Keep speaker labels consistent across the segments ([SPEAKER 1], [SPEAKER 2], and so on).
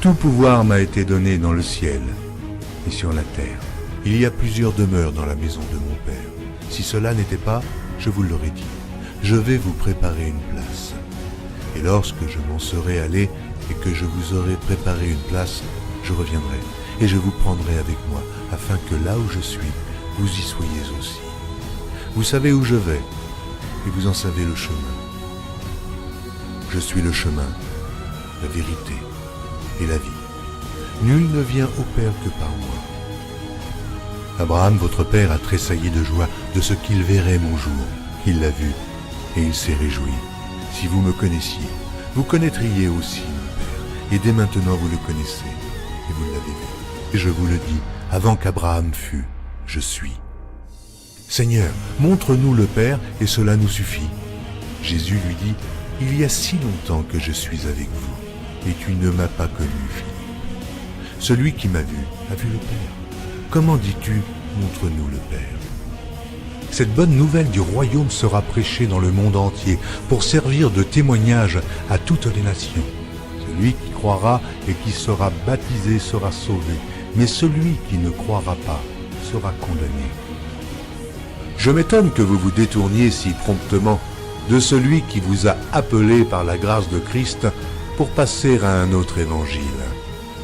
[SPEAKER 1] Tout pouvoir m'a été donné dans le ciel et sur la terre. Il y a plusieurs demeures dans la maison de mon Père. Si cela n'était pas, je vous l'aurais dit. Je vais vous préparer une place. Et lorsque je m'en serai allé et que je vous aurai préparé une place, je reviendrai et je vous prendrai avec moi, afin que là où je suis, vous y soyez aussi. Vous savez où je vais et vous en savez le chemin. Je suis le chemin, la vérité et la vie. Nul ne vient au Père que par moi. Abraham, votre père, a tressailli de joie de ce qu'il verrait mon jour. Il l'a vu et il s'est réjoui. Si vous me connaissiez, vous connaîtriez aussi mon Père. Et dès maintenant vous le connaissez et vous l'avez vu. Et je vous le dis, avant qu'Abraham fût, je suis. Seigneur, montre-nous le Père et cela nous suffit. Jésus lui dit, il y a si longtemps que je suis avec vous et tu ne m'as pas connu, Philippe. Celui qui m'a vu a vu le Père. Comment dis-tu, montre-nous le Père? Cette bonne nouvelle du royaume sera prêchée dans le monde entier pour servir de témoignage à toutes les nations. Celui qui croira et qui sera baptisé sera sauvé, mais celui qui ne croira pas sera condamné. Je m'étonne que vous vous détourniez si promptement de celui qui vous a appelé par la grâce de Christ pour passer à un autre évangile.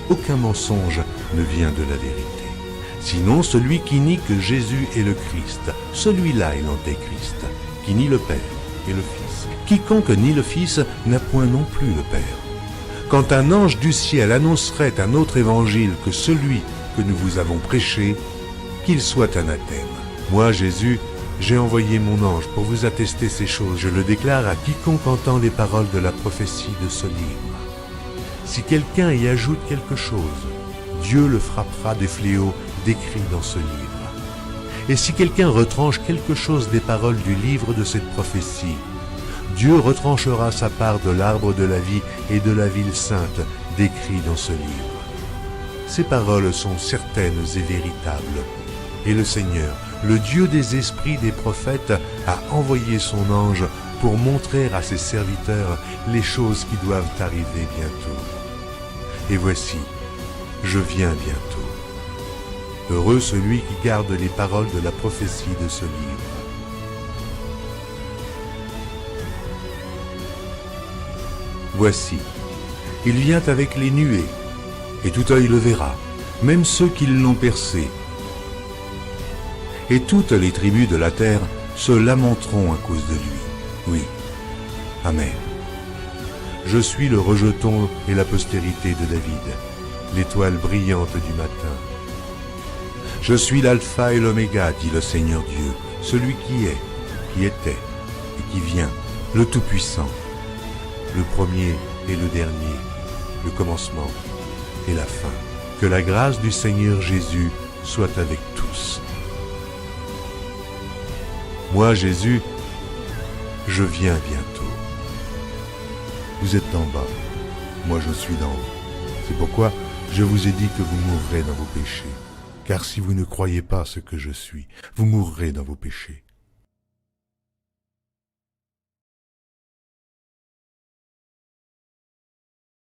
[SPEAKER 1] Aucun mensonge ne vient de la vérité. Sinon celui qui nie que Jésus est le Christ, celui-là est l'antéchrist, qui nie le Père et le Fils. Quiconque nie le Fils n'a point non plus le Père. Quand un ange du ciel annoncerait un autre évangile que celui que nous vous avons prêché, qu'il soit anathème. Moi, Jésus, j'ai envoyé mon ange pour vous attester ces choses. Je le déclare à quiconque entend les paroles de la prophétie de ce livre. Si quelqu'un y ajoute quelque chose, Dieu le frappera des fléaux décrits dans ce livre. Et si quelqu'un retranche quelque chose des paroles du livre de cette prophétie, Dieu retranchera sa part de l'arbre de la vie et de la ville sainte décrits dans ce livre. Ces paroles sont certaines et véritables. Et le Seigneur, le Dieu des esprits des prophètes, a envoyé son ange pour montrer à ses serviteurs les choses qui doivent arriver bientôt. Et voici, je viens bientôt. Heureux celui qui garde les paroles de la prophétie de ce livre. Voici, il vient avec les nuées, et tout œil le verra, même ceux qui l'ont percé. Et toutes les tribus de la terre se lamenteront à cause de lui. Oui, Amen. Je suis le rejeton et la postérité de David, l'étoile brillante du matin. Je suis l'alpha et l'oméga, dit le Seigneur Dieu, celui qui est, qui était et qui vient, le Tout-Puissant, le premier et le dernier, le commencement et la fin. Que la grâce du Seigneur Jésus soit avec tous. Moi, Jésus, je viens bientôt. Vous êtes d'en bas, moi je suis d'en haut. C'est pourquoi je vous ai dit que vous mourrez dans vos péchés. Car si vous ne croyez pas ce que je suis, vous mourrez dans vos péchés.